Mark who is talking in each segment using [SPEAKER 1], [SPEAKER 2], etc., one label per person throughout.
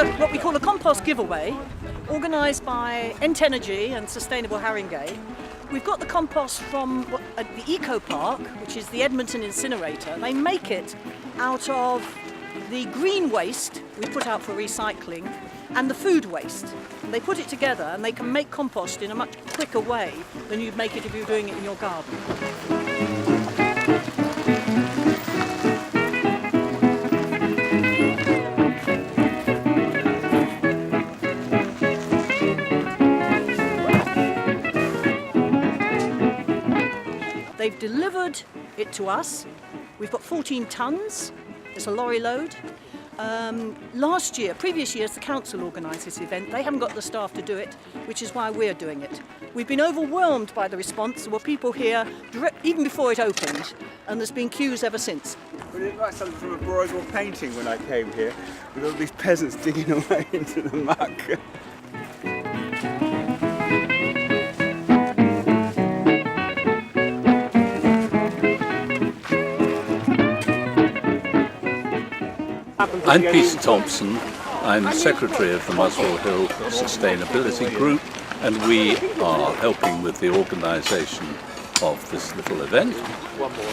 [SPEAKER 1] what we call a compost giveaway, organised by Energy and Sustainable Haringey. We've got the compost from the Eco Park, which is the Edmonton incinerator. They make it out of the green waste we put out for recycling and the food waste. They put it together and they can make compost in a much quicker way than you'd make it if you were doing it in your garden. They've delivered it to us. We've got 14 tonnes. It's a lorry load. Previous years, the council organised this event. They haven't got the staff to do it, which is why we're doing it. We've been overwhelmed by the response. There were people here even before it opened, and there's been queues ever since.
[SPEAKER 2] Well, it looked like something from a Bruegel painting when I came here, with all these peasants digging away into the muck.
[SPEAKER 3] I'm Peter Thompson. I'm Secretary of the Muswell Hill Sustainability Group, and we are helping with the organisation of this little event.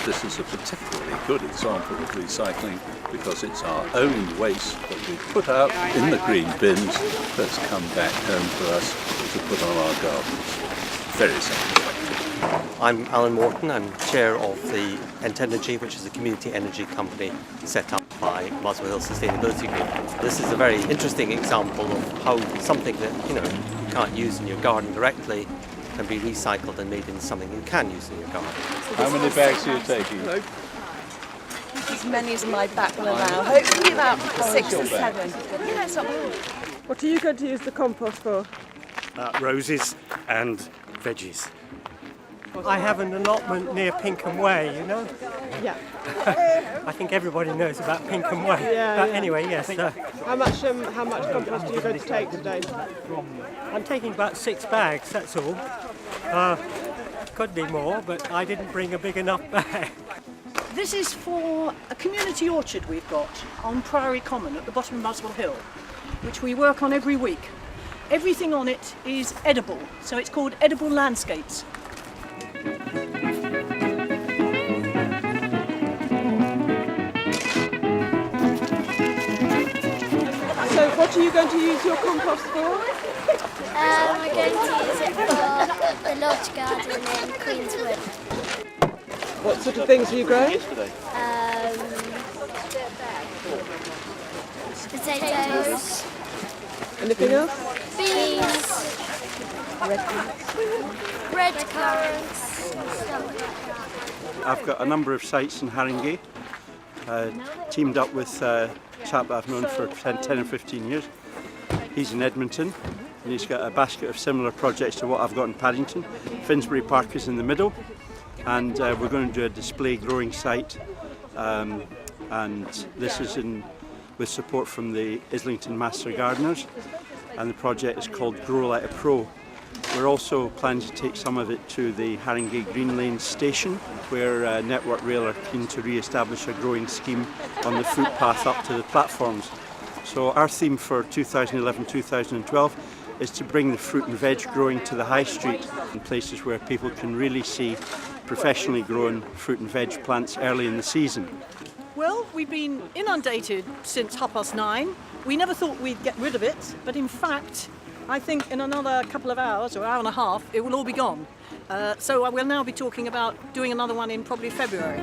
[SPEAKER 3] This is a particularly good example of recycling because it's our own waste that we put out in the green bins that's come back home for us to put on our gardens. Very simple.
[SPEAKER 4] I'm Alan Morton. I'm chair of the Energy, which is a community energy company set up by Muswell Hill Sustainability Group. This is a very interesting example of how something that you can't use in your garden directly can be recycled and made into something you can use in your garden.
[SPEAKER 3] How many bags are you taking?
[SPEAKER 5] As many as my back will allow. Hopefully about 6 or 7. Yeah, it's not bad.
[SPEAKER 6] What are you going to use the compost for?
[SPEAKER 7] Roses and veggies.
[SPEAKER 8] I have an allotment near Pinkham Way, you know?
[SPEAKER 6] Yeah.
[SPEAKER 8] I think everybody knows about Pinkham Way.
[SPEAKER 6] Yeah,
[SPEAKER 8] but anyway, yes.
[SPEAKER 6] How much compost are you going to take today?
[SPEAKER 8] I'm taking about 6 bags, that's all. Could be more, but I didn't bring a big enough bag.
[SPEAKER 1] This is for a community orchard we've got on Priory Common at the bottom of Muswell Hill, which we work on every week. Everything on it is edible, so it's called Edible Landscapes.
[SPEAKER 6] So what are you going to use your compost for?
[SPEAKER 9] We're going to use it for the lodge garden in Queenswood.
[SPEAKER 6] What sort of things are you growing?
[SPEAKER 9] Potatoes.
[SPEAKER 6] Anything else?
[SPEAKER 9] Beans. Red currants.
[SPEAKER 2] I've got a number of sites in Haringey, teamed up with a chap that I've known for 10 or 15 years. He's in Edmonton and he's got a basket of similar projects to what I've got in Paddington. Finsbury Park is in the middle, and we're going to do a display growing site, and this is with support from the Islington Master Gardeners, and the project is called Grow Like a Pro. We're also planning to take some of it to the Haringey Green Lane station, where Network Rail are keen to re-establish a growing scheme on the footpath up to the platforms. So our theme for 2011-2012 is to bring the fruit and veg growing to the high street in places where people can really see professionally grown fruit and veg plants early in the season.
[SPEAKER 1] Well, we've been inundated since 9:30. We never thought we'd get rid of it, but in fact, I think in another couple of hours or hour and a half, it will all be gone. So I will now be talking about doing another one in probably February.